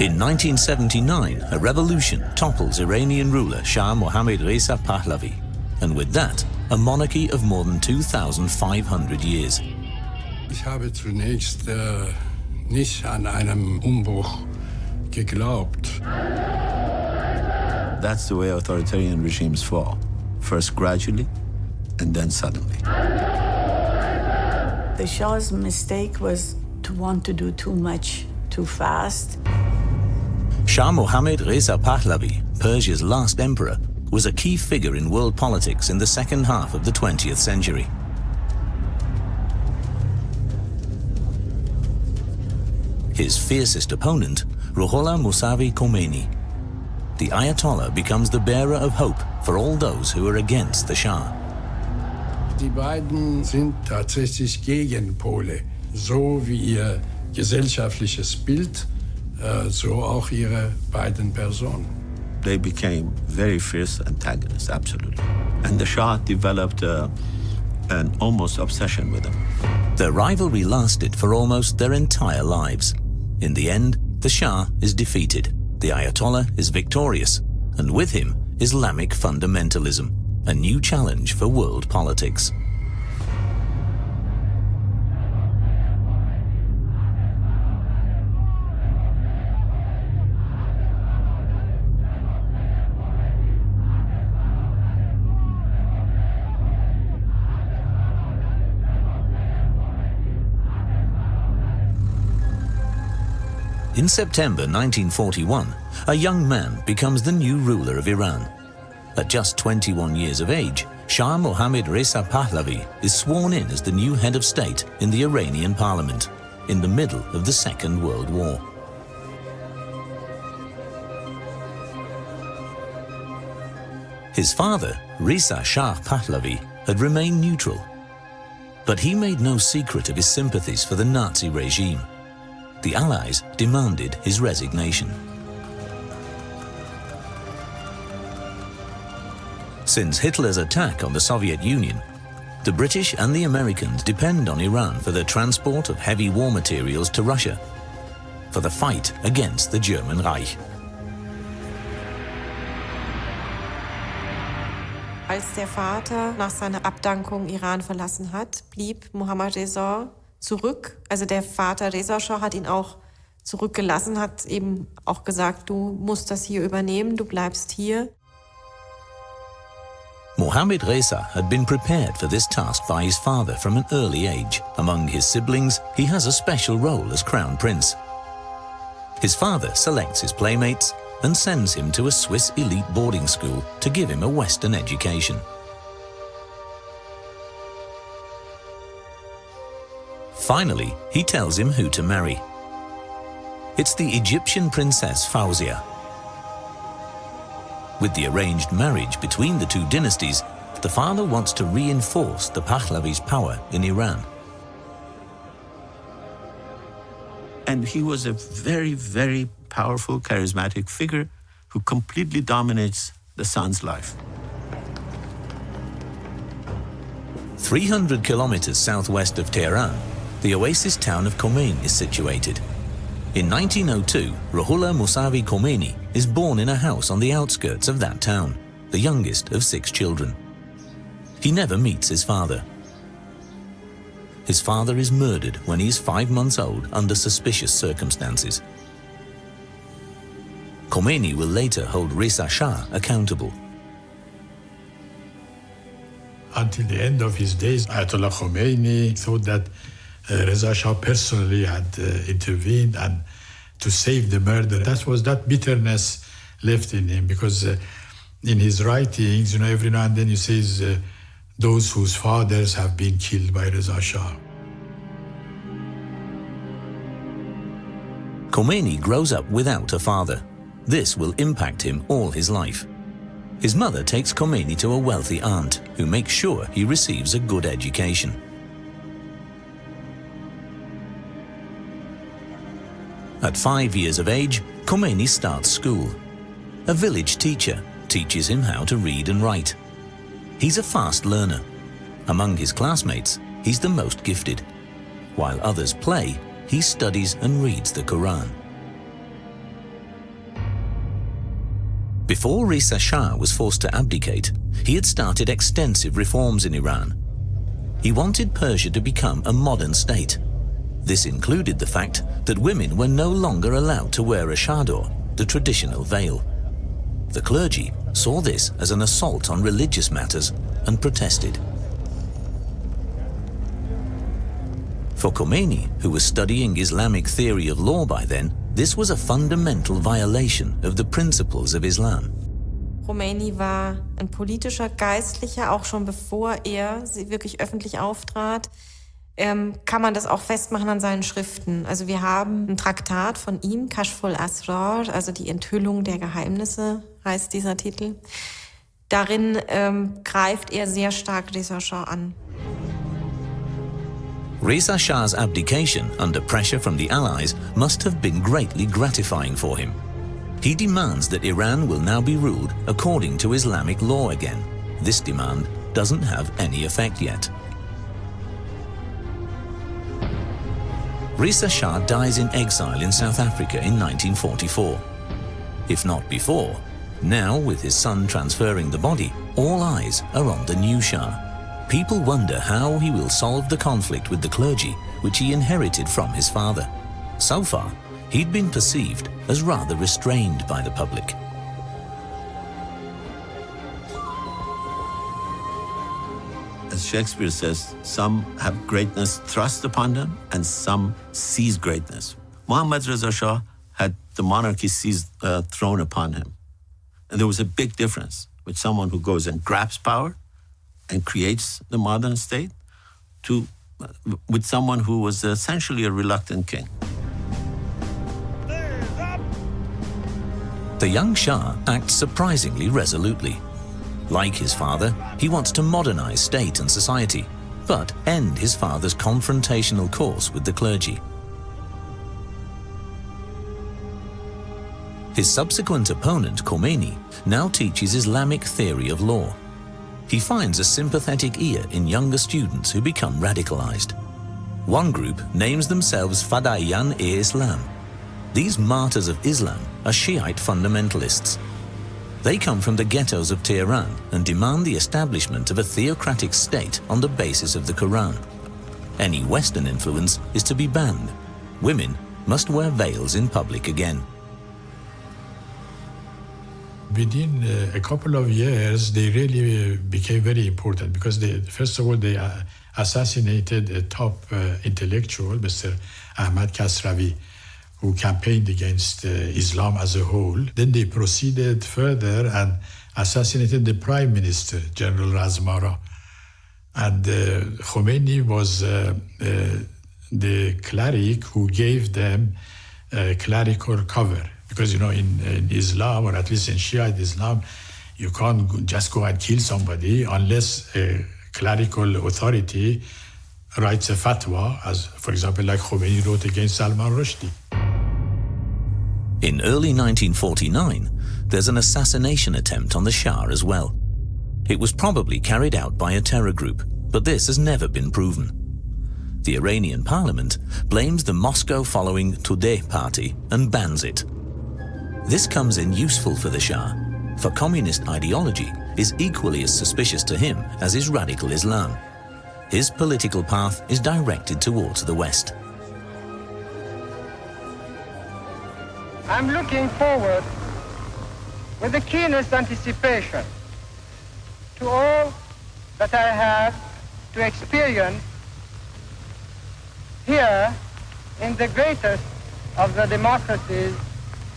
In 1979, a revolution topples Iranian ruler Shah Mohammad Reza Pahlavi, and with that, a monarchy of more than 2,500 years. Ich habe zunächst nicht an einem Umbruch geglaubt. That's the way authoritarian regimes fall. First gradually, and then suddenly. The Shah's mistake was to want to do too much too fast. Shah Mohammad Reza Pahlavi, Persia's last emperor, was a key figure in world politics in the second half of the 20th century. His fiercest opponent, Ruhollah Mousavi Khomeini. The Ayatollah becomes the bearer of hope for all those who are against the Shah. Die beiden sind tatsächlich Gegenpole, so wie ihr gesellschaftliches Bild, so auch ihre beiden Personen. They became very fierce antagonists, absolutely. And the Shah developed an almost obsession with them. Their rivalry lasted for almost their entire lives. In the end, the Shah is defeated, the Ayatollah is victorious, and with him, Islamic fundamentalism, a new challenge for world politics. In September 1941, a young man becomes the new ruler of Iran. At just 21 years of age, Shah Mohammad Reza Pahlavi is sworn in as the new head of state in the Iranian parliament, in the middle of the Second World War. His father, Reza Shah Pahlavi, had remained neutral. But he made no secret of his sympathies for the Nazi regime. The Allies demanded his resignation. Since Hitler's attack on the Soviet Union, the British and the Americans depend on Iran for the transport of heavy war materials to Russia, for the fight against the German Reich. Als der Vater nach seiner Abdankung Iran verlassen hat, blieb Mohammad Reza zurück. Also der Vater Reza Shah hat ihn auch zurückgelassen, hat eben auch gesagt, du musst das hier übernehmen, du bleibst hier. Mohammad Reza had been prepared for this task by his father from an early age. Among his siblings, he has a special role as crown prince. His father selects his playmates and sends him to a Swiss elite boarding school to give him a Western education. Finally, he tells him who to marry. It's the Egyptian princess Fawzia. With the arranged marriage between the two dynasties, the father wants to reinforce the Pahlavi's power in Iran. And he was a very, very powerful, charismatic figure who completely dominates the son's life. 300 kilometers southwest of Tehran, the oasis town of Khomeini is situated. In 1902, Ruhollah Mousavi Khomeini is born in a house on the outskirts of that town, the youngest of 6 children. He never meets his father. His father is murdered when he is 5 months old under suspicious circumstances. Khomeini will later hold Reza Shah accountable. Until the end of his days, Ayatollah Khomeini thought that Reza Shah personally had intervened and to save the murder. That was that bitterness left in him, because in his writings, every now and then he says, those whose fathers have been killed by Reza Shah. Khomeini grows up without a father. This will impact him all his life. His mother takes Khomeini to a wealthy aunt who makes sure he receives a good education. At 5 years of age, Khomeini starts school. A village teacher teaches him how to read and write. He's a fast learner. Among his classmates, he's the most gifted. While others play, he studies and reads the Quran. Before Reza Shah was forced to abdicate, he had started extensive reforms in Iran. He wanted Persia to become a modern state. This included the fact that women were no longer allowed to wear a chador, the traditional veil. The clergy saw this as an assault on religious matters and protested. For Khomeini, who was studying Islamic theory of law by then, this was a fundamental violation of the principles of Islam. Khomeini war ein politischer Geistlicher, auch schon bevor er wirklich öffentlich auftrat. Kann man das auch festmachen an seinen Schriften. Also wir haben ein Traktat von ihm, Kashf al-Asrar, also die Enthüllung der Geheimnisse, heißt dieser Titel. Darin greift er sehr stark Reza Shah an. Reza Shah's abdication under pressure from the Allies must have been greatly gratifying for him. He demands that Iran will now be ruled according to Islamic law again. This demand doesn't have any effect yet. Reza Shah dies in exile in South Africa in 1944. If not before, now with his son transferring the body, all eyes are on the new Shah. People wonder how he will solve the conflict with the clergy, which he inherited from his father. So far, he'd been perceived as rather restrained by the public. As Shakespeare says, some have greatness thrust upon them and some seize greatness. Mohammad Reza Shah had the monarchy thrown upon him. And there was a big difference with someone who goes and grabs power and creates the modern state with someone who was essentially a reluctant king. The young Shah acts surprisingly resolutely. Like his father, he wants to modernize state and society, but end his father's confrontational course with the clergy. His subsequent opponent, Khomeini, now teaches Islamic theory of law. He finds a sympathetic ear in younger students who become radicalized. One group names themselves Fadaiyan-e-Islam. These martyrs of Islam are Shiite fundamentalists. They come from the ghettos of Tehran and demand the establishment of a theocratic state on the basis of the Quran. Any Western influence is to be banned. Women must wear veils in public again. Within a couple of years, they really became very important because first of all, they assassinated a top intellectual, Mr. Ahmad Kasravi, who campaigned against Islam as a whole. Then they proceeded further and assassinated the Prime Minister, General Razmara. And Khomeini was the cleric who gave them clerical cover. Because, in Islam, or at least in Shiite Islam, you can't just go and kill somebody unless a clerical authority writes a fatwa, as, for example, like Khomeini wrote against Salman Rushdie. In early 1949, there's an assassination attempt on the Shah as well. It was probably carried out by a terror group, but this has never been proven. The Iranian parliament blames the Moscow-following Tudeh party and bans it. This comes in useful for the Shah, for communist ideology is equally as suspicious to him as is radical Islam. His political path is directed towards the West. I'm looking forward with the keenest anticipation to all that I have to experience here in the greatest of the democracies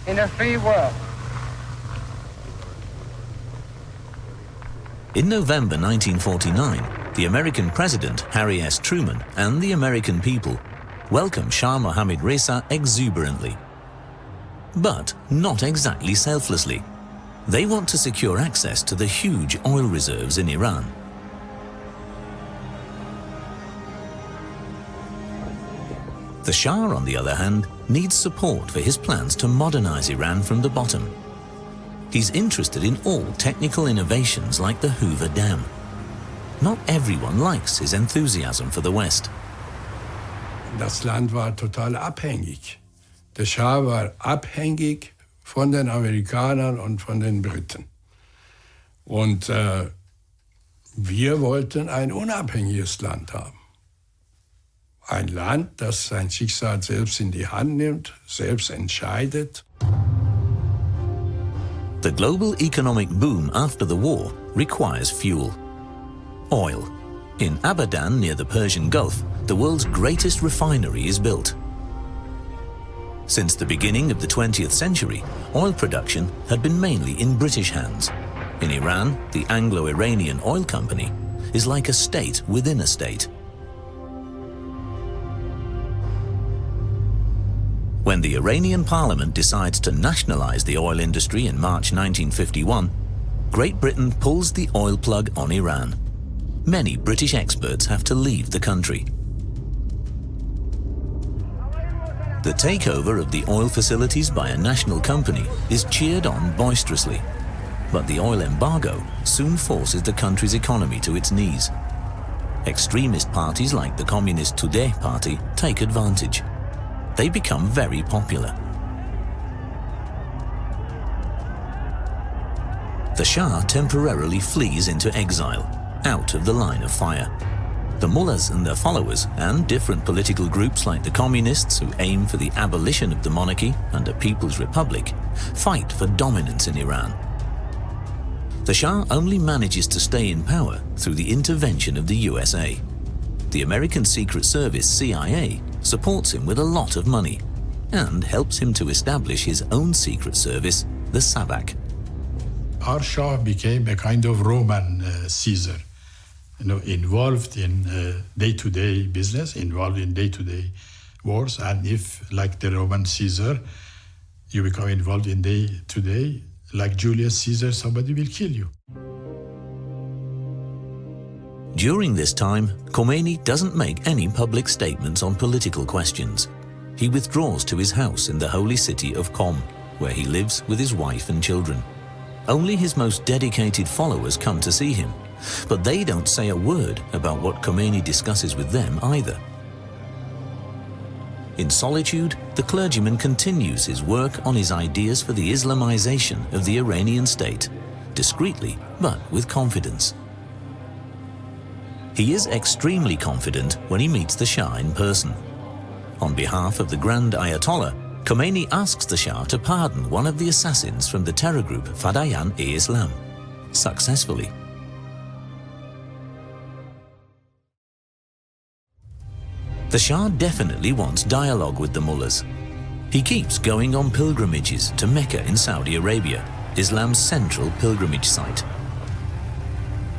in a free world. In November 1949, the American President Harry S. Truman and the American people welcome Shah Mohammad Reza exuberantly. But not exactly selflessly. They want to secure access to the huge oil reserves in Iran. The Shah, on the other hand, needs support for his plans to modernize Iran from the bottom. He's interested in all technical innovations like the Hoover Dam. Not everyone likes his enthusiasm for the West. Das Land war total abhängig. Der Schah war abhängig von den Amerikanern und von den Briten. Und wir wollten ein unabhängiges Land haben. Ein Land, das sein Schicksal selbst in die Hand nimmt, selbst entscheidet. The global economic boom after the war requires fuel. Oil. In Abadan, near the Persian Gulf, the world's greatest refinery is built. Since the beginning of the 20th century, oil production had been mainly in British hands. In Iran, the Anglo-Iranian Oil Company is like a state within a state. When the Iranian parliament decides to nationalize the oil industry in March 1951, Great Britain pulls the oil plug on Iran. Many British experts have to leave the country. The takeover of the oil facilities by a national company is cheered on boisterously. But the oil embargo soon forces the country's economy to its knees. Extremist parties like the Communist Tudeh party take advantage. They become very popular. The Shah temporarily flees into exile, out of the line of fire. The mullahs and their followers, and different political groups like the communists who aim for the abolition of the monarchy and a people's republic, fight for dominance in Iran. The Shah only manages to stay in power through the intervention of the USA. The American Secret Service, CIA, supports him with a lot of money and helps him to establish his own secret service, the Sabak. Our Shah became a kind of Roman Caesar, involved in day-to-day business, involved in day-to-day wars. And if, like the Roman Caesar, you become involved in day-to-day, like Julius Caesar, somebody will kill you. During this time, Khomeini doesn't make any public statements on political questions. He withdraws to his house in the holy city of Qom, where he lives with his wife and children. Only his most dedicated followers come to see him, but they don't say a word about what Khomeini discusses with them either. In solitude, the clergyman continues his work on his ideas for the Islamization of the Iranian state, discreetly but with confidence. He is extremely confident when he meets the Shah in person. On behalf of the Grand Ayatollah, Khomeini asks the Shah to pardon one of the assassins from the terror group Fadayan-e-Islam, successfully. The Shah definitely wants dialogue with the mullahs. He keeps going on pilgrimages to Mecca in Saudi Arabia, Islam's central pilgrimage site.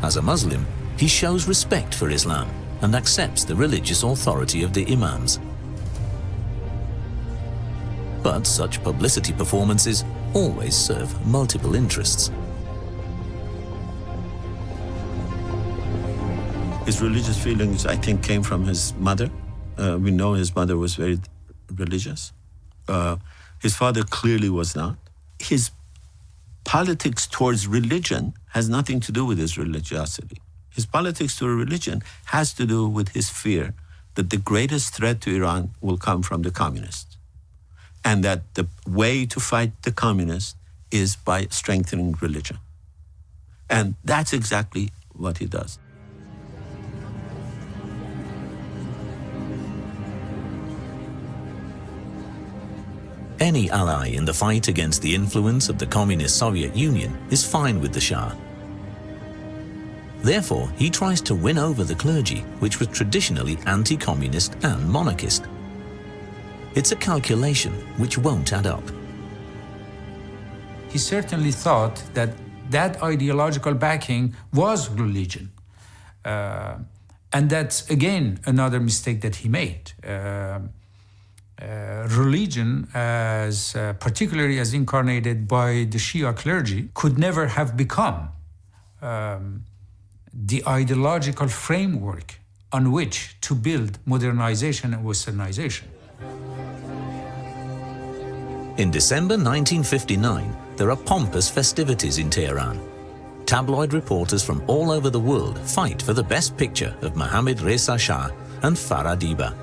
As a Muslim, he shows respect for Islam and accepts the religious authority of the imams. But such publicity performances always serve multiple interests. His religious feelings, I think, came from his mother. We know his mother was very religious. His father clearly was not. His politics towards religion has nothing to do with his religiosity. His politics to religion has to do with his fear that the greatest threat to Iran will come from the communists, and that the way to fight the communists is by strengthening religion. And that's exactly what he does. Any ally in the fight against the influence of the Communist Soviet Union is fine with the Shah. Therefore, he tries to win over the clergy, which was traditionally anti-communist and monarchist. It's a calculation which won't add up. He certainly thought that that ideological backing was religion. And that's, again, another mistake that he made. Religion, particularly as incarnated by the Shia clergy, could never have become the ideological framework on which to build modernization and westernization. In December 1959, there are pompous festivities in Tehran. Tabloid reporters from all over the world fight for the best picture of Mohammad Reza Shah and Farah Diba.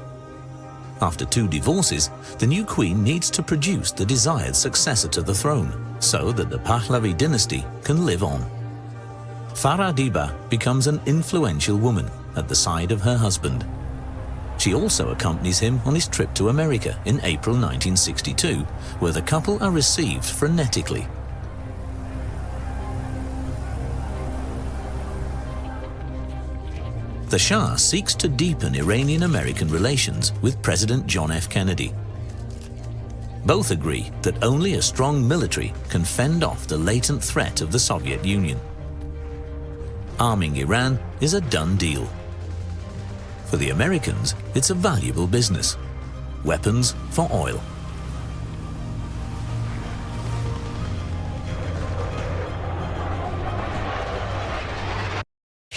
After 2 divorces, the new queen needs to produce the desired successor to the throne so that the Pahlavi dynasty can live on. Farah becomes an influential woman at the side of her husband. She also accompanies him on his trip to America in April 1962, where the couple are received frenetically. The Shah seeks to deepen Iranian-American relations with President John F. Kennedy. Both agree that only a strong military can fend off the latent threat of the Soviet Union. Arming Iran is a done deal. For the Americans, it's a valuable business. Weapons for oil.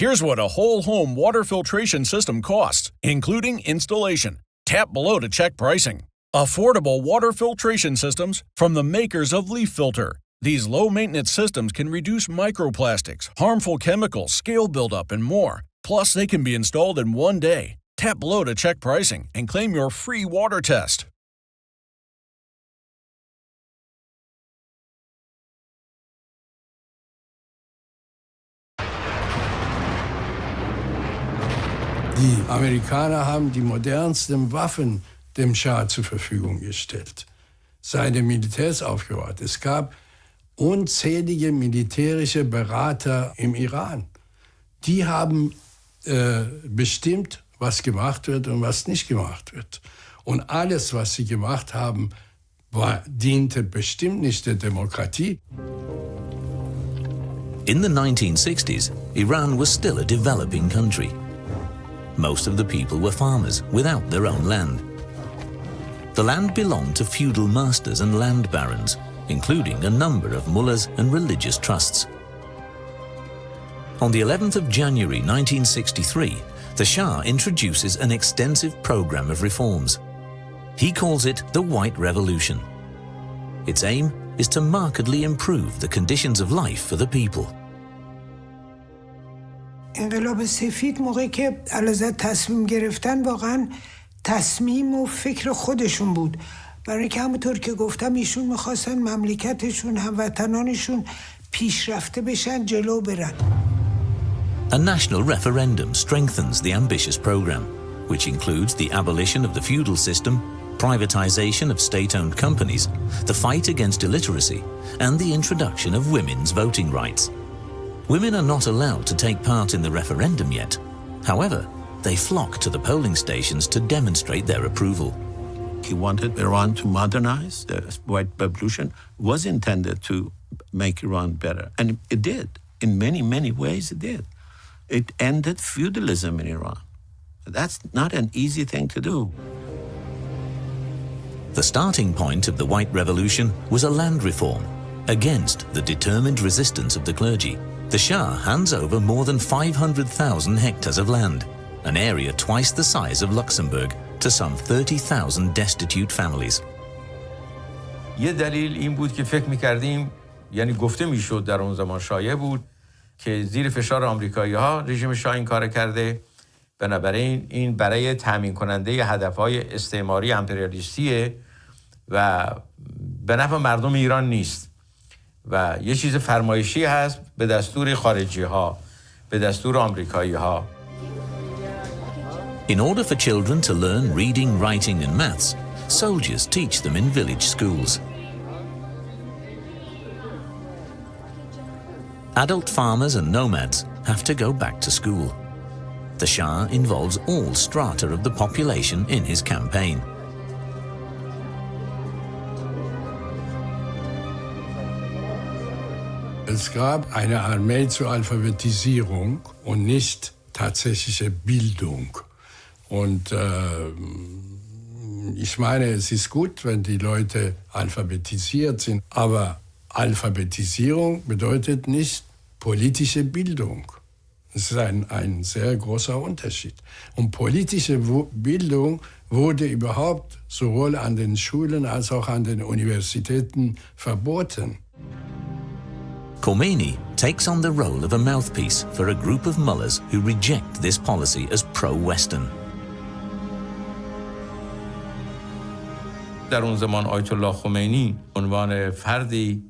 Here's what a whole home water filtration system costs, including installation. Tap below to check pricing. Affordable water filtration systems from the makers of Leaf Filter. These low-maintenance systems can reduce microplastics, harmful chemicals, scale buildup, and more. Plus, they can be installed in 1 day. Tap below to check pricing and claim your free water test. Die Amerikaner haben die modernsten Waffen dem Schah zur Verfügung gestellt, seine Militärs aufgebaut. Es gab unzählige militärische Berater im Iran. Die haben bestimmt, was gemacht wird und was nicht gemacht wird. Und alles, was sie gemacht haben, diente bestimmt nicht der Demokratie. In the 1960s, Iran was still a developing country. Most of the people were farmers without their own land. The land belonged to feudal masters and land barons, including a number of mullahs and religious trusts. On the 11th of January 1963, the Shah introduces an extensive program of reforms. He calls it the White Revolution. Its aim is to markedly improve the conditions of life for the people. انقلاب سفید موقعی که علازت تصمیم گرفتن واقعا تصمیم و فکر خودشون بود، برای اینکه همونطور که گفتم ایشون میخواستن مملکتشون، هموطنانشون پیشرفته بشن، جلو برن. A national referendum strengthens the ambitious program, which includes the abolition of the feudal system, privatization of state-owned companies, the fight against illiteracy, and the introduction of women's voting rights. Women are not allowed to take part in the referendum yet. However, they flock to the polling stations to demonstrate their approval. He wanted Iran to modernize. The White Revolution was intended to make Iran better. And it did. In many, many ways it did. It ended feudalism in Iran. That's not an easy thing to do. The starting point of the White Revolution was a land reform against the determined resistance of the clergy. The Shah hands over more than 500,000 hectares of land, an area twice the size of Luxembourg, to some 30,000 destitute families. یه دلیل این بود که فکر می‌کردیم، یعنی گفته می‌شد در اون زمان شایع بود که زیر فشار آمریکایی‌ها رژیم شاه این کار کرده، بنابراین این برای تامین کننده هدف‌های استعماری امپریالیستیه و به نفع مردم ایران نیست و یه چیز فرمایشی هست به دستور خارجی‌ها، به دستور آمریکایی‌ها. In order for children to learn reading, writing and maths, soldiers teach them in village schools. Adult farmers and nomads have to go back to school. The Shah involves all strata of the population in his campaign. Es gab eine Armee zur Alphabetisierung und nicht tatsächliche Bildung. Und ich meine, es ist gut, wenn die Leute alphabetisiert sind, aber Alphabetisierung bedeutet nicht politische Bildung. Das ist ein sehr großer Unterschied. Und politische Bildung wurde überhaupt sowohl an den Schulen als auch an den Universitäten verboten. Khomeini takes on the role of a mouthpiece for a group of mullahs who reject this policy as pro-Western. در اون زمان آیت الله خمینی عنوان فردی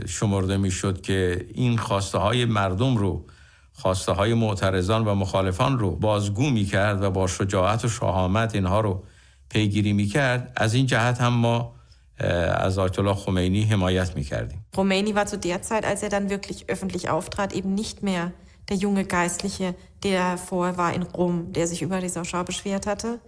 شمرده میشد که این خواسته های مردم رو، خواسته های معترضان و مخالفان رو بازگو میکرد و با شجاعت و شهامت اینها رو پیگیری میکرد. از این جهت هم ما از آیت الله خمینی حمایت میکردیم. Khomeini war zu der Zeit, als er dann wirklich öffentlich auftrat, eben nicht mehr der junge Geistliche, der vorher war in Rom, der sich über Reza Shah beschwert hatte,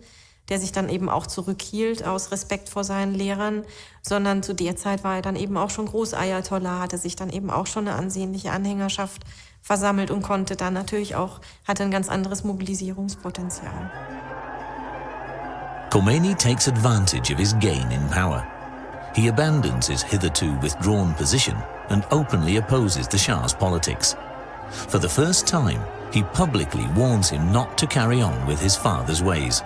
der sich dann eben auch zurückhielt aus Respekt vor seinen Lehrern, sondern zu der Zeit war er dann eben auch schon Großayatollah, hatte sich dann eben auch schon eine ansehnliche Anhängerschaft versammelt und konnte dann natürlich auch, hatte ein ganz anderes Mobilisierungspotenzial. Khomeini takes advantage of his gain in power. He abandons his hitherto withdrawn position and openly opposes the Shah's politics. For the first time, he publicly warns him not to carry on with his father's ways.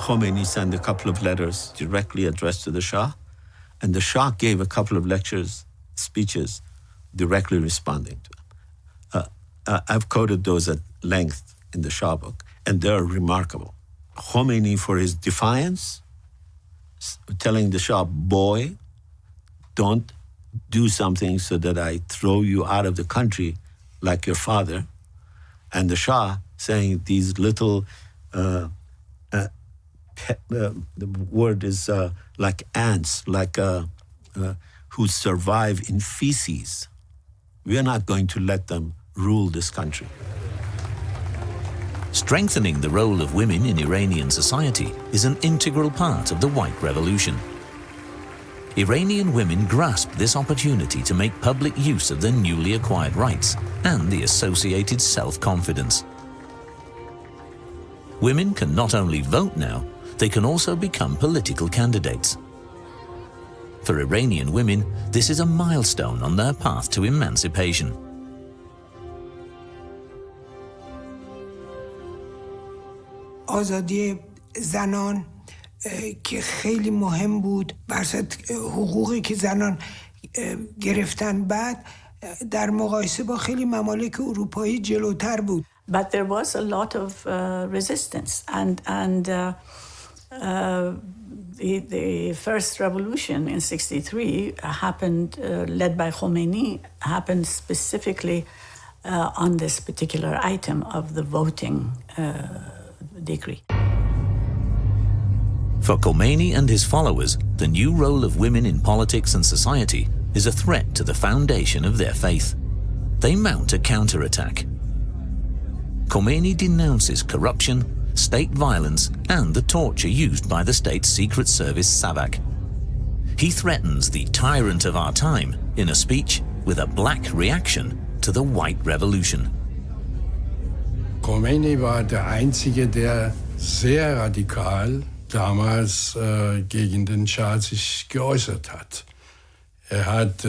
Khomeini sent a couple of letters directly addressed to the Shah, and the Shah gave a couple of speeches directly responding to him. I've quoted those at length in the Shah book, and they're remarkable. Khomeini, for his defiance, telling the Shah, boy, don't do something so that I throw you out of the country like your father. And the Shah saying these little, the word is like ants, like who survive in feces. We are not going to let them rule this country. Strengthening the role of women in Iranian society is an integral part of the White Revolution. Iranian women grasped this opportunity to make public use of their newly acquired rights and the associated self-confidence. Women can not only vote now, they can also become political candidates. For Iranian women, this is a milestone on their path to emancipation. آزادی زنان که خیلی مهم بود، برصد حقوقی که زنان گرفتن بعد در مقایسه با خیلی ممالک اروپایی جلوتر بود. But there was a lot of resistance and the first revolution in 63 happened, led by Khomeini, happened specifically on this particular item of the voting decree. For Khomeini and his followers, the new role of women in politics and society is a threat to the foundation of their faith. They mount a counterattack. Khomeini denounces corruption, state violence, and the torture used by the state's secret service Savak. He threatens the tyrant of our time in a speech with a black reaction to the White Revolution. Khomeini war der Einzige, der sehr radikal damals gegen den Schah sich geäußert hat. Er hat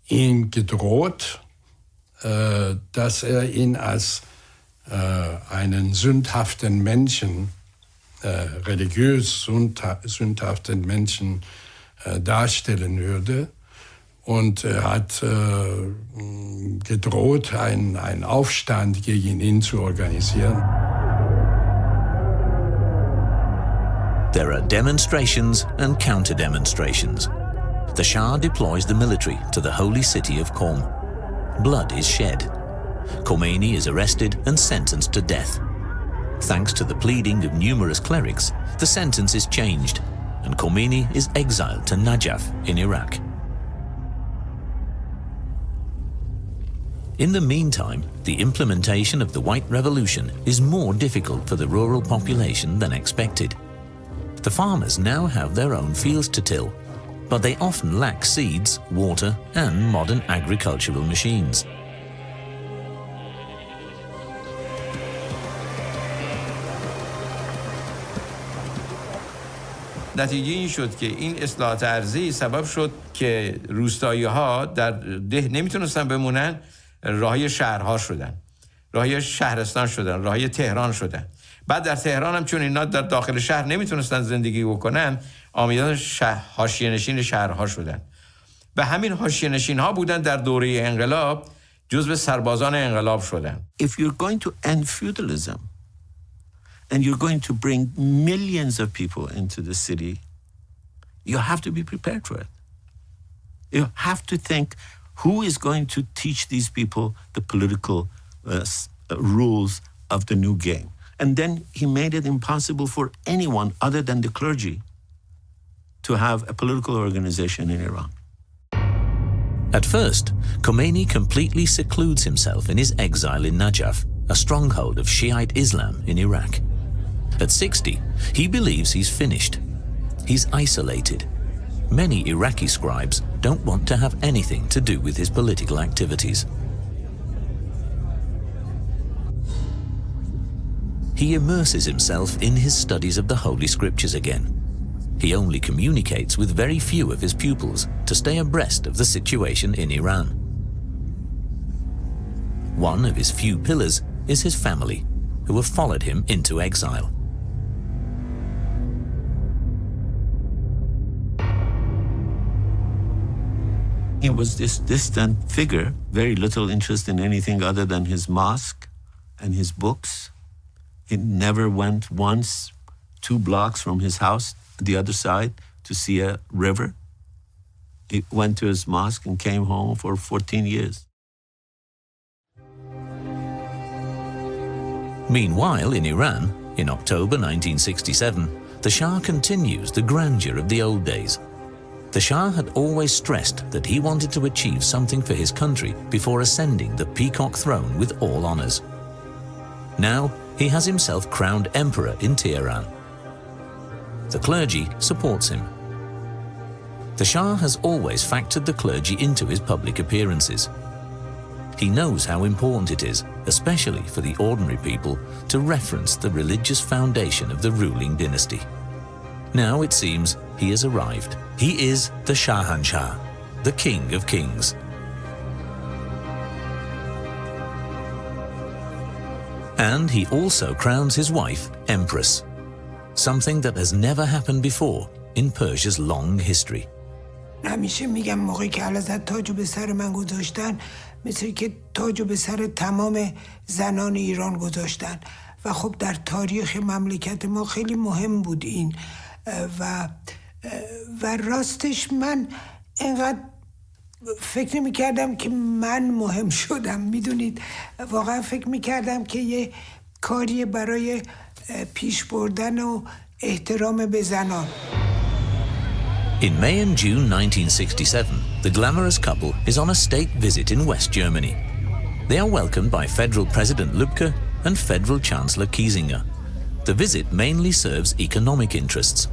ihn gedroht, dass er ihn als einen sündhaften Menschen, religiös sündhaften Menschen darstellen würde. Und er hat gedroht, einen Aufstand gegen ihn zu organisieren. There are demonstrations and counter-demonstrations. The Shah deploys the military to the holy city of Qom. Blood is shed. Khomeini is arrested and sentenced to death. Thanks to the pleading of numerous clerics, the sentence is changed, and Khomeini is exiled to Najaf in Iraq. In the meantime, the implementation of the White Revolution is more difficult for the rural population than expected. The farmers now have their own fields to till, but they often lack seeds, water, and modern agricultural machines. نتیجه این شد که این اصلاحات ارضی سبب شد که روستایی‌ها در ده نمیتونستن بمونن، راهی شهرها شدن، راهی شهرستان شدن، راهی تهران شدن. بعد در تهران هم چون اینا در داخل شهر نمیتونستن زندگی بکنن، آمیان حاشیه‌نشین شهرها شدن. و همین حاشیه‌نشین‌ها بودن در دوره انقلاب جزو سربازان انقلاب شدن. If you're going to end feudalism and you're going to bring millions of people into the city, you have to be prepared for it. You have to think, who is going to teach these people the political rules of the new game? And then he made it impossible for anyone other than the clergy to have a political organization in Iran. At first, Khomeini completely secludes himself in his exile in Najaf, a stronghold of Shiite Islam in Iraq. At 60, he believes he's finished. He's isolated. Many Iraqi scribes don't want to have anything to do with his political activities. He immerses himself in his studies of the Holy Scriptures again. He only communicates with very few of his pupils to stay abreast of the situation in Iran. One of his few pillars is his family, who have followed him into exile. He was this distant figure, very little interest in anything other than his mosque and his books. He never went once 2 blocks from his house, the other side, to see a river. He went to his mosque and came home for 14 years. Meanwhile, in Iran, in October 1967, the Shah continues the grandeur of the old days. The Shah had always stressed that he wanted to achieve something for his country before ascending the peacock throne with all honors. Now, he has himself crowned emperor in Tehran. The clergy supports him. The Shah has always factored the clergy into his public appearances. He knows how important it is, especially for the ordinary people, to reference the religious foundation of the ruling dynasty. Now it seems he has arrived. He is the Shahanshah, the King of Kings. And he also crowns his wife Empress, something that has never happened before in Persia's long history. همیشه میگم موقعی که حضرت تاجو به سر من گذاشتن مثل که تاجو به سر تمام زنان ایران گذاشتن و خب در تاریخ مملکت ما خیلی مهم بود این و راستش من اینقدر فکر نمی‌کردم که من مهم شدم. میدونید واقعا فکر می‌کردم که یه کاری برای پیش بردن و احترام به زنان. In May and June 1967, the glamorous couple is on a state visit in West Germany. They are welcomed by Federal President Lübke and Federal Chancellor Kiesinger. The visit mainly serves economic interests.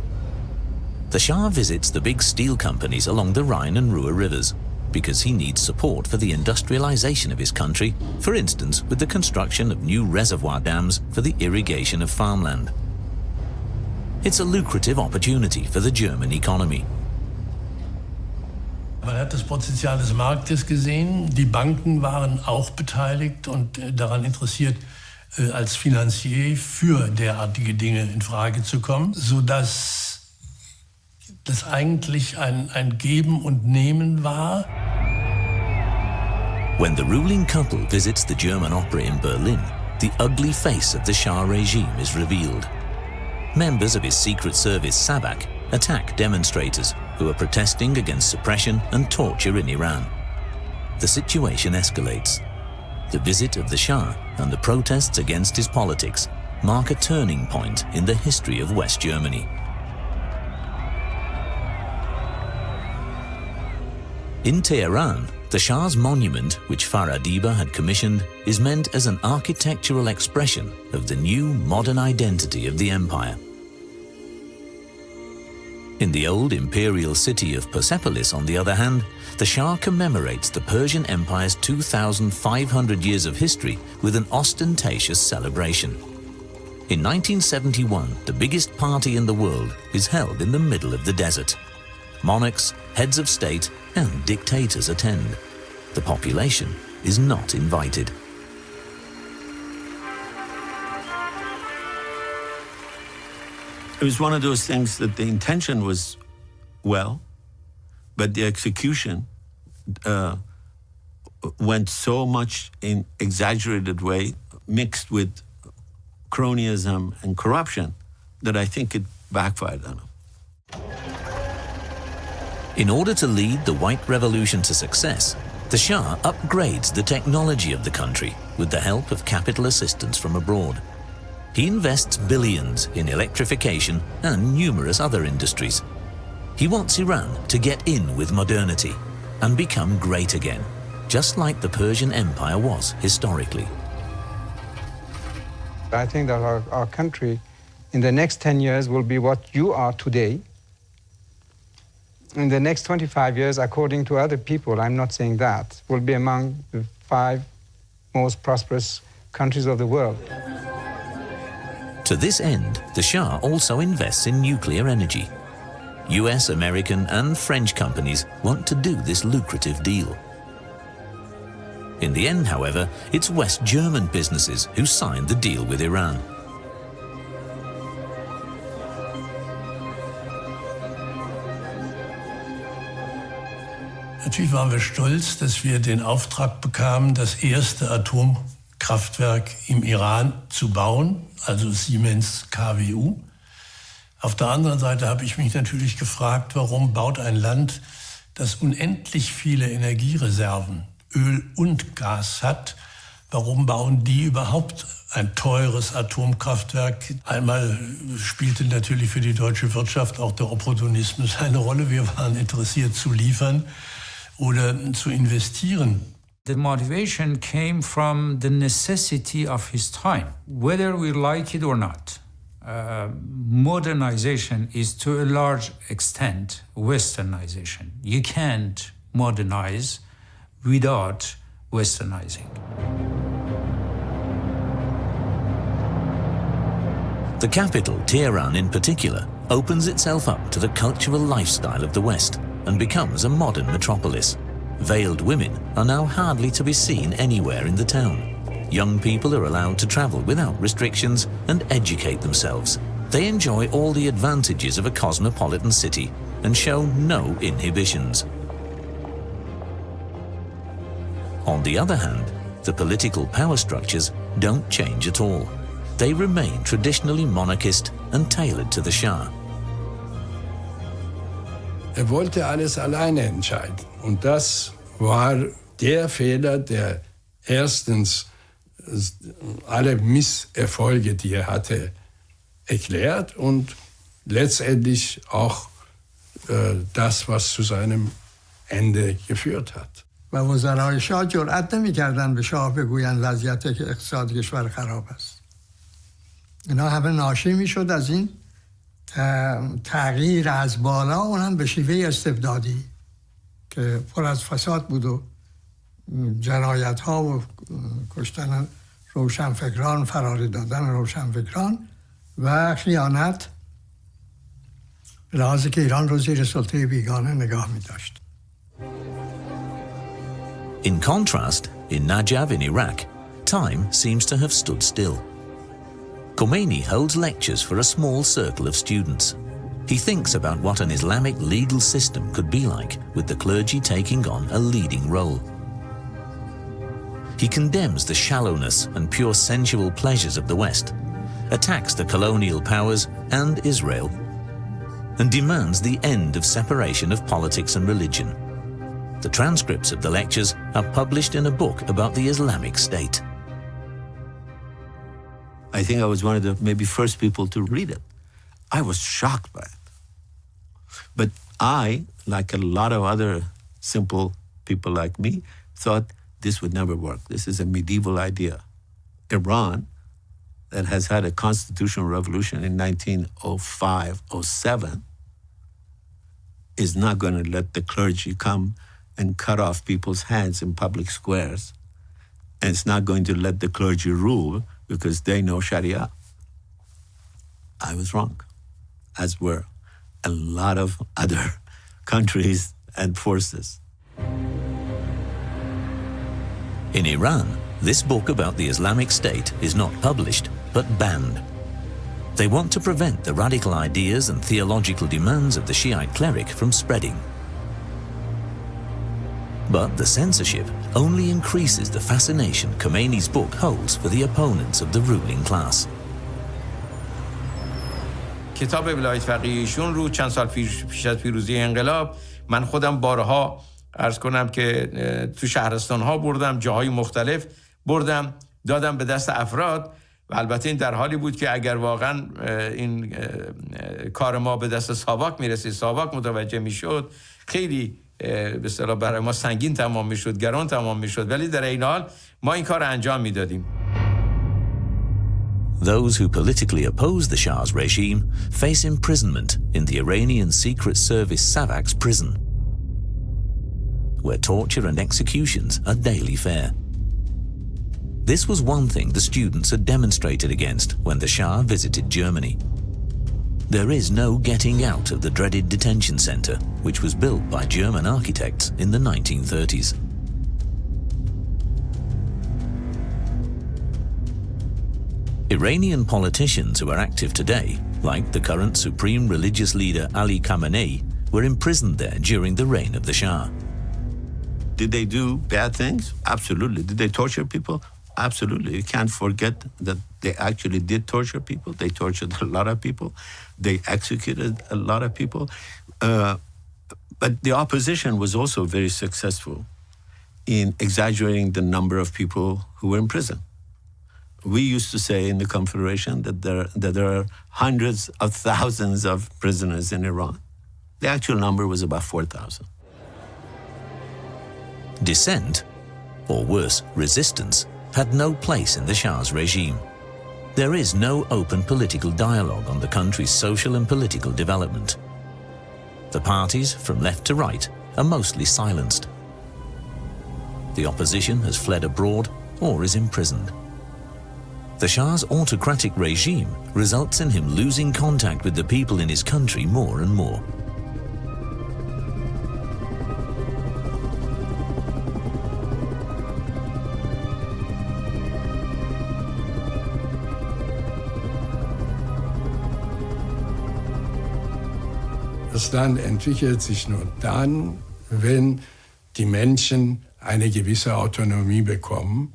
The Shah visits the big steel companies along the Rhine and Ruhr rivers because he needs support for the industrialization of his country, for instance with the construction of new reservoir dams for the irrigation of farmland. It's a lucrative opportunity for the German economy. Man hat das Potenzial des Marktes gesehen. Die Banken waren auch beteiligt und daran interessiert, als Finanzier für derartige Dinge in Frage zu kommen, sodass das eigentlich ein Geben und Nehmen war. When the ruling couple visits the German opera in Berlin, the ugly face of the Shah regime is revealed. Members of his secret service Sabak attack demonstrators who are protesting against suppression and torture in Iran. The situation escalates. The visit of the Shah and the protests against his politics mark a turning point in the history of West Germany. In Tehran, the Shah's monument, which Faradiba had commissioned, is meant as an architectural expression of the new modern identity of the empire. In the old imperial city of Persepolis, on the other hand, the Shah commemorates the Persian Empire's 2,500 years of history with an ostentatious celebration. In 1971, the biggest party in the world is held in the middle of the desert. Monarchs, heads of state, and dictators attend. The population is not invited. It was one of those things that the intention was well, but the execution went so much in exaggerated way, mixed with cronyism and corruption, that I think it backfired on him. In order to lead the White Revolution to success, the Shah upgrades the technology of the country with the help of capital assistance from abroad. He invests billions in electrification and numerous other industries. He wants Iran to get in with modernity and become great again, just like the Persian Empire was historically. I think that our country in the next 10 years will be what you are today. In the next 25 years, according to other people, I'm not saying that, will be among the 5 most prosperous countries of the world. To this end, the Shah also invests in nuclear energy. US, American, and French companies want to do this lucrative deal. In the end, however, it's West German businesses who signed the deal with Iran. Natürlich waren wir stolz, dass wir den Auftrag bekamen, das erste Atomkraftwerk im Iran zu bauen, also Siemens KWU. Auf der anderen Seite habe ich mich natürlich gefragt, warum baut ein Land, das unendlich viele Energiereserven, Öl und Gas hat, warum bauen die überhaupt ein teures Atomkraftwerk? Einmal spielte natürlich für die deutsche Wirtschaft auch der Opportunismus eine Rolle. Wir waren interessiert zu liefern oder zu investieren. The motivation came from the necessity of his time, whether we like it or not. Modernization is to a large extent westernization. You can't modernize without westernizing. The capital, Tehran in particular, opens itself up to the cultural lifestyle of the West and becomes a modern metropolis. Veiled women are now hardly to be seen anywhere in the town. Young people are allowed to travel without restrictions and educate themselves. They enjoy all the advantages of a cosmopolitan city and show no inhibitions. On the other hand, the political power structures don't change at all. They remain traditionally monarchist and tailored to the Shah. Wollte alles alleine entscheiden. Und das war der Fehler, der erstens alle Misserfolge, die er hatte, erklärt und letztendlich auch das, was zu seinem Ende geführt hat. و وزرای شاه جرأت نمی‌کردند به شاه بگویند وضعیت اقتصاد کشور خراب است. اینا همه ناشی میشد از این تغییر از بالا، اونم به شیوه استبدادی که پر از فساد بود و جنایت ها و کشتن روشنفکران، فراری دادن روشنفکران و خیانت، به لحاظی که ایران رو زیر سلطه بیگانه نگاه می داشت. In contrast, in Najaf in Iraq, time seems to have stood still. Khomeini holds lectures for a small circle of students. He thinks about what an Islamic legal system could be like, with the clergy taking on a leading role. He condemns the shallowness and pure sensual pleasures of the West, attacks the colonial powers and Israel, and demands the end of separation of politics and religion. The transcripts of the lectures are published in a book about the Islamic State. I think I was one of the maybe first people to read it. I was shocked by it. But I, like a lot of other simple people like me, thought this would never work. This is a medieval idea. Iran, that has had a constitutional revolution in 1905-07, is not going to let the clergy come and cut off people's hands in public squares. And it's not going to let the clergy rule because they know Sharia. I was wrong, as were a lot of other countries and forces. In Iran, this book about the Islamic State is not published, but banned. They want to prevent the radical ideas and theological demands of the Shiite cleric from spreading. But the censorship only increases the fascination Khomeini's book holds for the opponents of the ruling class. کتاب ولایت فقیه ایشون رو چند سال پیش از پیروزی انقلاب من خودم بارها عرض کنم که تو شهرستان‌ها بردم، جاهای مختلف بردم، دادم به دست افراد و البته این در حالی بود که اگر واقعا این کار ما به دست ساواک میرسید، ساواک متوجه میشد، خیلی به اصطلاح برای ما سنگین تمام میشد، گران تمام میشد، ولی در این حال ما این کار انجام میدادیم. Those who politically oppose the Shah's regime face imprisonment in the Iranian Secret Service Savak's prison, where torture and executions are daily fare. This was one thing the students had demonstrated against when the Shah visited Germany. There is no getting out of the dreaded detention center, which was built by German architects in the 1930s. Iranian politicians who are active today, like the current supreme religious leader Ali Khamenei, were imprisoned there during the reign of the Shah. Did they do bad things? Absolutely. Did they torture people? Absolutely. You can't forget that they actually did torture people. They tortured a lot of people. They executed a lot of people. But the opposition was also very successful in exaggerating the number of people who were in prison. We used to say in the Confederation that there are hundreds of thousands of prisoners in Iran. The actual number was about 4,000. Dissent, or worse, resistance, had no place in the Shah's regime. There is no open political dialogue on the country's social and political development. The parties, from left to right, are mostly silenced. The opposition has fled abroad or is imprisoned. The Shah's autocratic regime results in him losing contact with the people in his country more and more. Das Land entwickelt sich nur dann, wenn die Menschen eine gewisse Autonomie bekommen.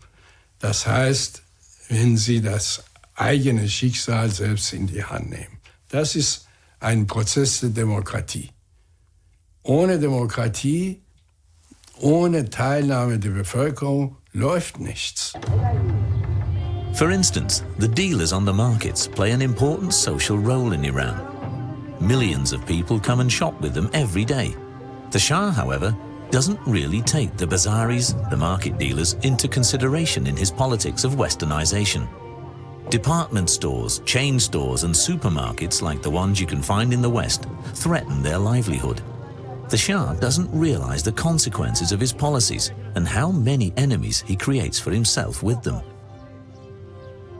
Das heißt, wenn sie das eigene Schicksal selbst in die Hand nehmen. Das ist ein Prozess der Demokratie. Ohne Demokratie, ohne Teilnahme der Bevölkerung läuft nichts. For instance, the dealers on the markets play an important social role in Iran. Millions of people come and shop with them every day. The Shah, however, doesn't really take the bazaris, the market dealers, into consideration in his politics of westernization. Department stores, chain stores and supermarkets like the ones you can find in the West threaten their livelihood. The Shah doesn't realize the consequences of his policies and how many enemies he creates for himself with them.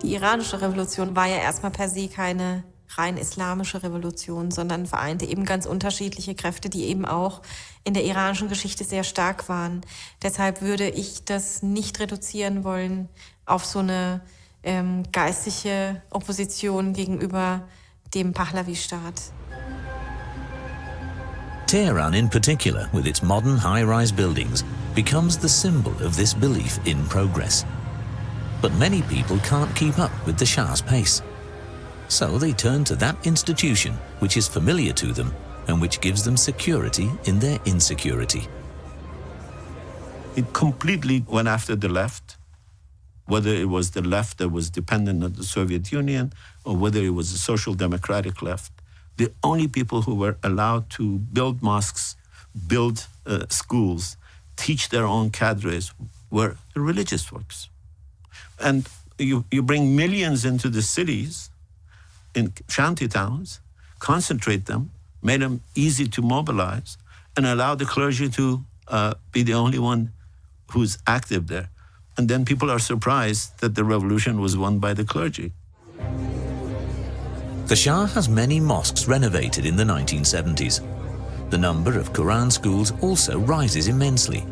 Die iranische Revolution war ja erstmal per se keine rein islamische Revolution, sondern vereinte eben ganz unterschiedliche Kräfte, die eben auch in der iranischen Geschichte sehr stark waren. Deshalb würde ich das nicht reduzieren wollen auf so eine geistliche Opposition gegenüber dem Pahlavi-Staat. Tehran in particular, with its modern high-rise buildings, becomes the symbol of this belief in progress. But many people can't keep up with the Shah's pace. So they turn to that institution which is familiar to them and which gives them security in their insecurity. It completely went after the left, whether it was the left that was dependent on the Soviet Union or whether it was the social democratic left. The only people who were allowed to build mosques, build schools, teach their own cadres were the religious folks. And you bring millions into the cities, in shanty towns, concentrate them, made them easy to mobilize, and allow the clergy to be the only one who's active there. And then people are surprised that the revolution was won by the clergy. The Shah has many mosques renovated in the 1970s. The number of Quran schools also rises immensely.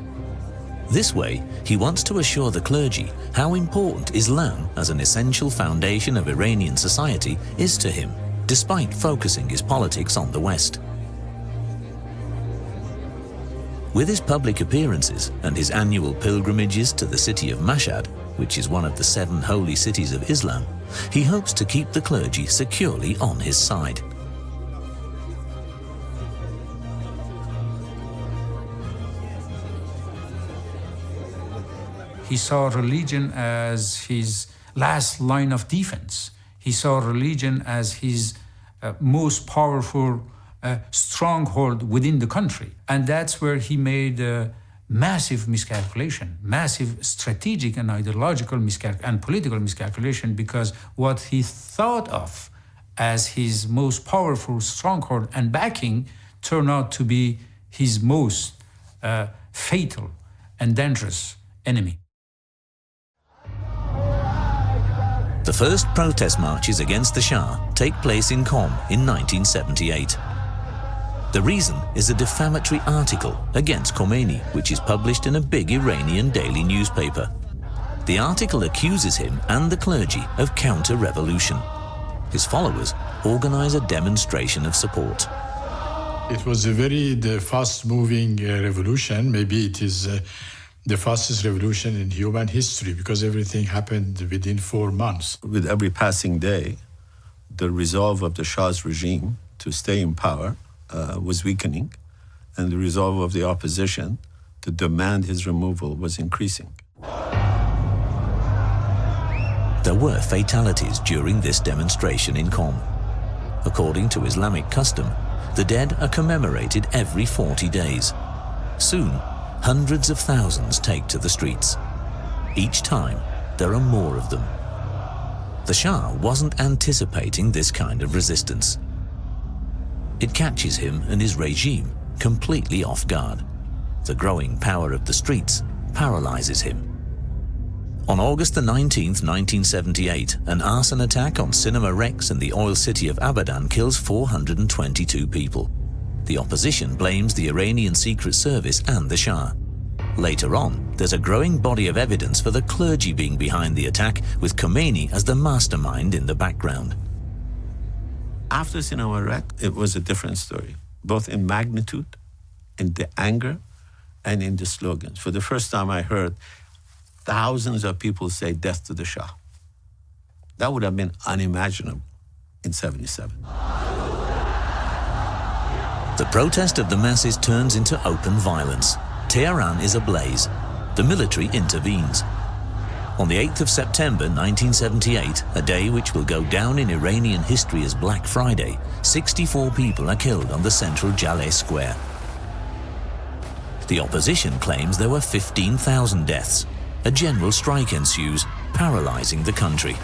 This way, he wants to assure the clergy how important Islam as an essential foundation of Iranian society is to him, despite focusing his politics on the West. With his public appearances and his annual pilgrimages to the city of Mashhad, which is one of the 7 holy cities of Islam, he hopes to keep the clergy securely on his side. He saw religion as his last line of defense. He saw religion as his most powerful stronghold within the country. And that's where he made a massive miscalculation, massive strategic and ideological and political miscalculation, because what he thought of as his most powerful stronghold and backing turned out to be his most fatal and dangerous enemy. The first protest marches against the Shah take place in Qom in 1978. The reason is a defamatory article against Khomeini, which is published in a big Iranian daily newspaper. The article accuses him and the clergy of counter-revolution. His followers organize a demonstration of support. It was the fast-moving revolution. Maybe it is the fastest revolution in human history, because everything happened within 4 months. With every passing day, the resolve of the Shah's regime to stay in power was weakening, and the resolve of the opposition to demand his removal was increasing. There were fatalities during this demonstration in Qom. According to Islamic custom, the dead are commemorated every 40 days. Soon, hundreds of thousands take to the streets. Each time, there are more of them. The Shah wasn't anticipating this kind of resistance. It catches him and his regime completely off guard. The growing power of the streets paralyzes him. On August the 19th, 1978, an arson attack on Cinema Rex in the oil city of Abadan kills 422 people. The opposition blames the Iranian Secret Service and the Shah. Later on, there's a growing body of evidence for the clergy being behind the attack, with Khomeini as the mastermind in the background. After Cinema Rex, it was a different story, both in magnitude, in the anger, and in the slogans. For the first time, I heard thousands of people say death to the Shah. That would have been unimaginable in '77. The protest of the masses turns into open violence. Tehran is ablaze. The military intervenes. On the 8th of September 1978, a day which will go down in Iranian history as Black Friday, 64 people are killed on the central Jaleh Square. The opposition claims there were 15,000 deaths. A general strike ensues, paralyzing the country.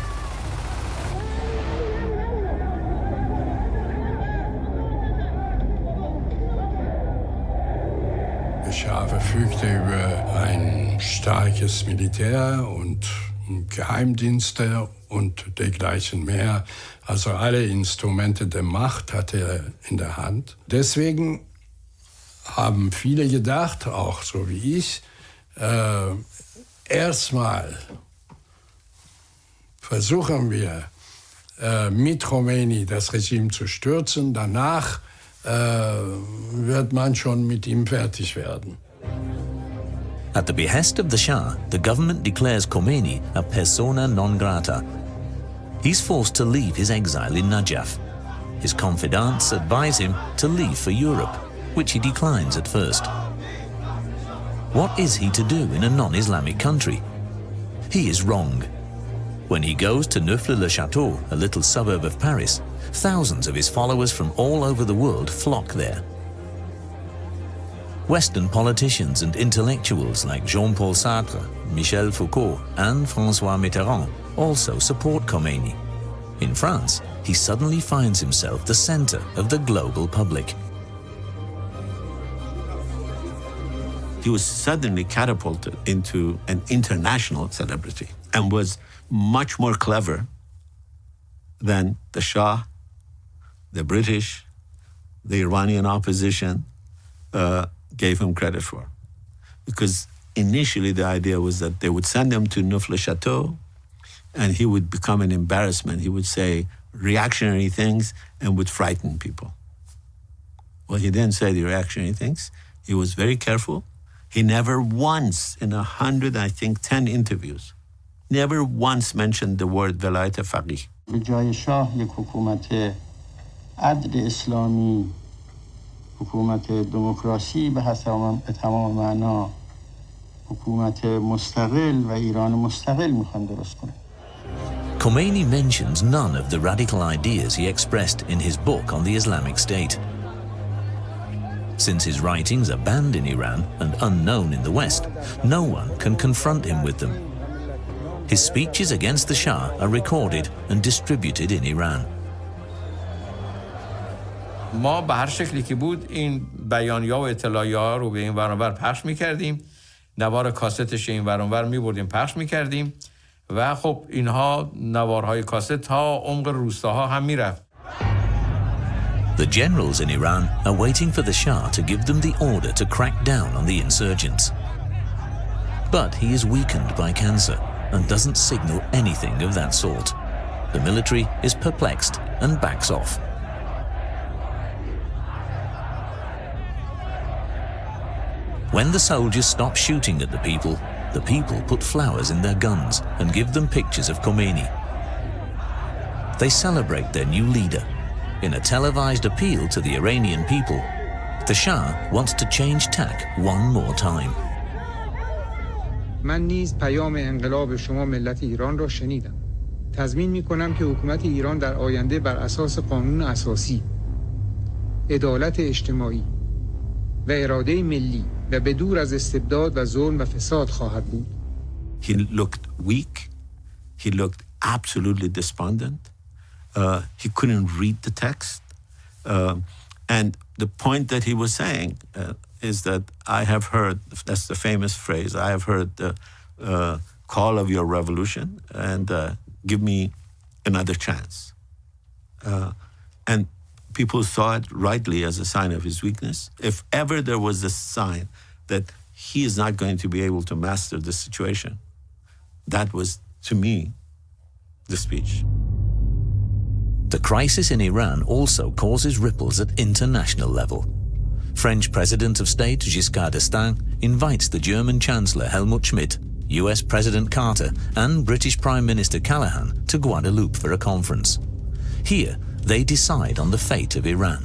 Der Schah verfügte über ein starkes Militär und Geheimdienste und dergleichen mehr. Also alle Instrumente der Macht hatte er in der Hand. Deswegen haben viele gedacht, auch so wie ich, erstmal versuchen wir mit Khomeini das Regime zu stürzen, danach wird man schon mit ihm fertig werden. At the behest of the Shah, the government declares Khomeini a persona non grata. He's forced to leave his exile in Najaf. His confidants advise him to leave for Europe, which he declines at first. What is he to do in a non-Islamic country? He is wrong. When he goes to Neauphle-le-Château, a little suburb of Paris, thousands of his followers from all over the world flock there. Western politicians and intellectuals like Jean-Paul Sartre, Michel Foucault, and François Mitterrand also support Khomeini. In France, he suddenly finds himself the center of the global public. He was suddenly catapulted into an international celebrity and was much more clever than the Shah, the British, the Iranian opposition gave him credit for. Because initially the idea was that they would send him to Neauphle-le-Château and he would become an embarrassment. He would say reactionary things and would frighten people. Well, he didn't say the reactionary things. He was very careful. He never once in 10 interviews, never once mentioned the word velayat faqih. به جای شاه یک حکومت عدل اسلامی، حکومت دموکراسی به تمام معنا، حکومت مستقل و ایران مستقل میخوان درست کنه. Khomeini mentions none of the radical ideas he expressed in his book on the Islamic State. Since his writings are banned in Iran and unknown in the West, no one can confront him with them. His speeches against the Shah are recorded and distributed in Iran. ما به هر شکلی که بود این بیانیه‌ها و اطلاعیه‌ها رو به این ور اون ور پخش می‌کردیم، نوار کاستش این ور اون ور می‌بردیم پخش می‌کردیم و خب اینها نوارهای کاست ها عمق روستاها هم می‌رفت. The generals in Iran are waiting for the Shah to give them the order to crack down on the insurgents. But he is weakened by cancer and doesn't signal anything of that sort. The military is perplexed and backs off. When the soldiers stop shooting at the people put flowers in their guns and give them pictures of Khomeini. They celebrate their new leader. In a televised appeal to the Iranian people, the Shah wants to change tack one more time. من نیز پیام انقلاب شما ملت ایران را شنیدم. تضمین می‌کنم که حکومت ایران در آینده بر اساس قانون اساسی، عدالت اجتماعی و اراده ملی و به دور از استبداد و ظلم و فساد خواهد بود. He looked weak. He looked absolutely despondent. He couldn't read the text. And the point that he was saying is that I have heard, that's the famous phrase, I have heard the call of your revolution and give me another chance. And people saw it rightly as a sign of his weakness. If ever there was a sign that he is not going to be able to master the situation, that was, to me, the speech. The crisis in Iran also causes ripples at international level. French President of State Giscard d'Estaing invites the German Chancellor Helmut Schmidt, US President Carter, and British Prime Minister Callaghan to Guadeloupe for a conference. Here, they decide on the fate of Iran.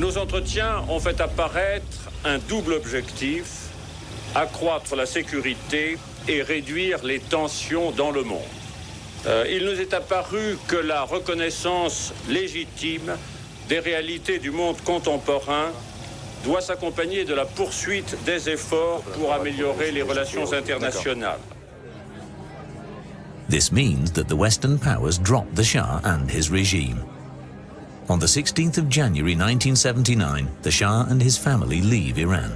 Nos entretiens ont fait apparaître un double objectif, accroître la sécurité et réduire les tensions dans le monde. Il nous est apparu que la reconnaissance légitime des réalités du monde contemporain doit s'accompagner de la poursuite des efforts pour améliorer les relations internationales. This means that the Western powers drop the Shah and his regime. On the 16th of January 1979, the Shah and his family leave Iran.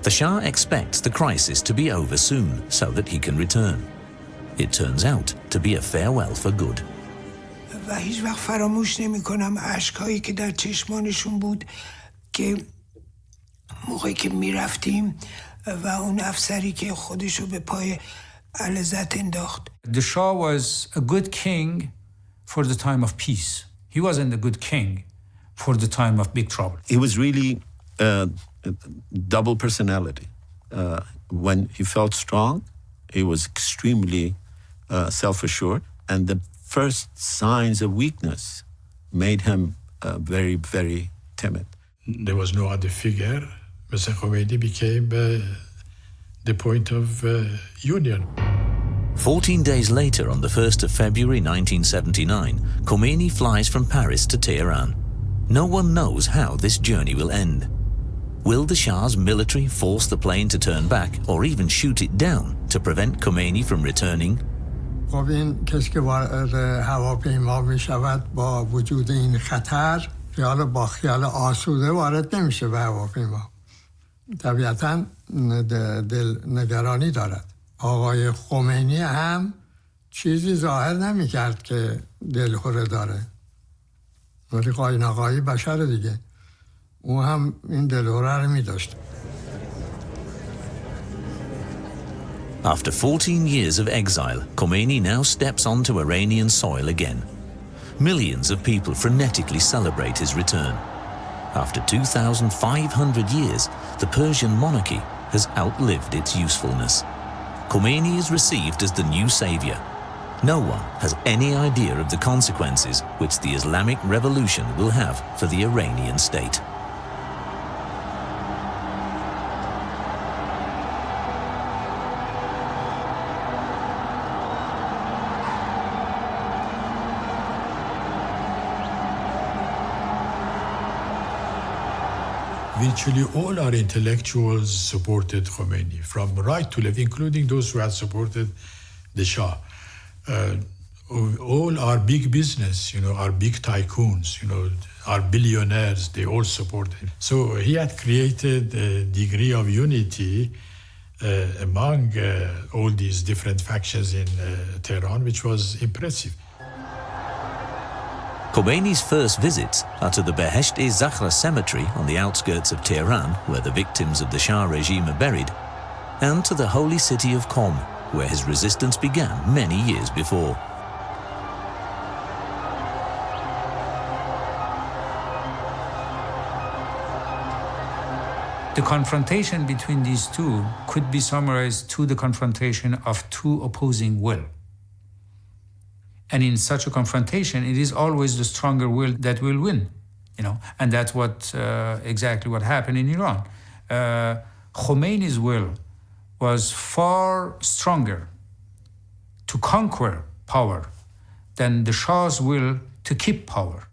The Shah expects the crisis to be over soon so that he can return. It turns out to be a farewell for good. و هیچ وقت فراموش نمی کنم اشکایی که در چشمانشون بود که موقعی که می رفتیم و اون افسری که خودشو به پای علزت انداخت. The Shah was a good king for the time of peace. He wasn't a good king for the time of big trouble. He was really a double personality. When he felt strong, he was extremely self-assured, and the first signs of weakness made him very, very timid. There was no other figure. Mr. Khomeini became the point of union. 14 days later, on the 1st of February 1979, Khomeini flies from Paris to Tehran. No one knows how this journey will end. Will the Shah's military force the plane to turn back or even shoot it down to prevent Khomeini from returning? خب این کسی که وارد هواپیما می شود با وجود این خطر با خیال آسوده وارد نمیشه به هواپیما. طبیعتاً دل نگرانی دارد. آقای خمینی هم چیزی ظاهر نمی کرد که دلخوره داره. ولی قایناقایی بشر دیگه. او هم این دلخوره رو می داشت. After 14 years of exile, Khomeini now steps onto Iranian soil again. Millions of people frenetically celebrate his return. After 2,500 years, the Persian monarchy has outlived its usefulness. Khomeini is received as the new savior. No one has any idea of the consequences which the Islamic Revolution will have for the Iranian state. Virtually all our intellectuals supported Khomeini, from right to left, including those who had supported the Shah. All our big business, our big tycoons, our billionaires, they all supported him. So he had created a degree of unity among all these different factions in Tehran, which was impressive. Khomeini's first visits are to the Behesht-e-Zahra cemetery on the outskirts of Tehran, where the victims of the Shah regime are buried, and to the holy city of Qom, where his resistance began many years before. The confrontation between these two could be summarized to the confrontation of two opposing will. And in such a confrontation, it is always the stronger will that will win, and that's exactly what happened in Iran. Khomeini's will was far stronger to conquer power than the Shah's will to keep power.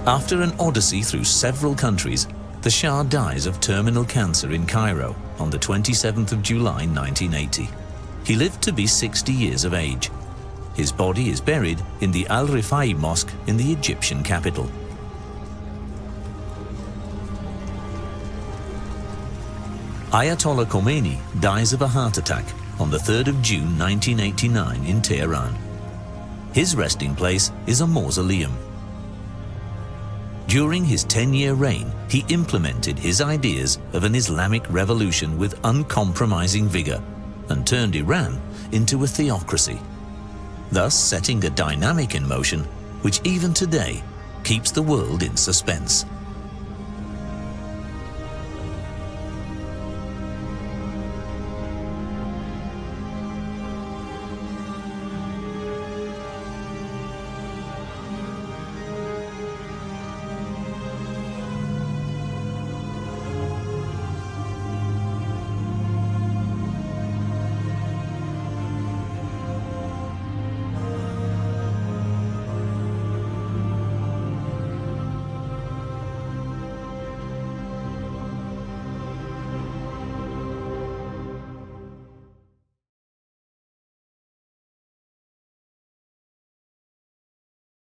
After an odyssey through several countries, the Shah dies of terminal cancer in Cairo on the 27th of July 1980. He lived to be 60 years of age. His body is buried in the Al-Rifai Mosque in the Egyptian capital. Ayatollah Khomeini dies of a heart attack on the 3rd of June 1989 in Tehran. His resting place is a mausoleum. During his 10-year reign, he implemented his ideas of an Islamic revolution with uncompromising vigor and turned Iran into a theocracy, thus setting a dynamic in motion which even today keeps the world in suspense.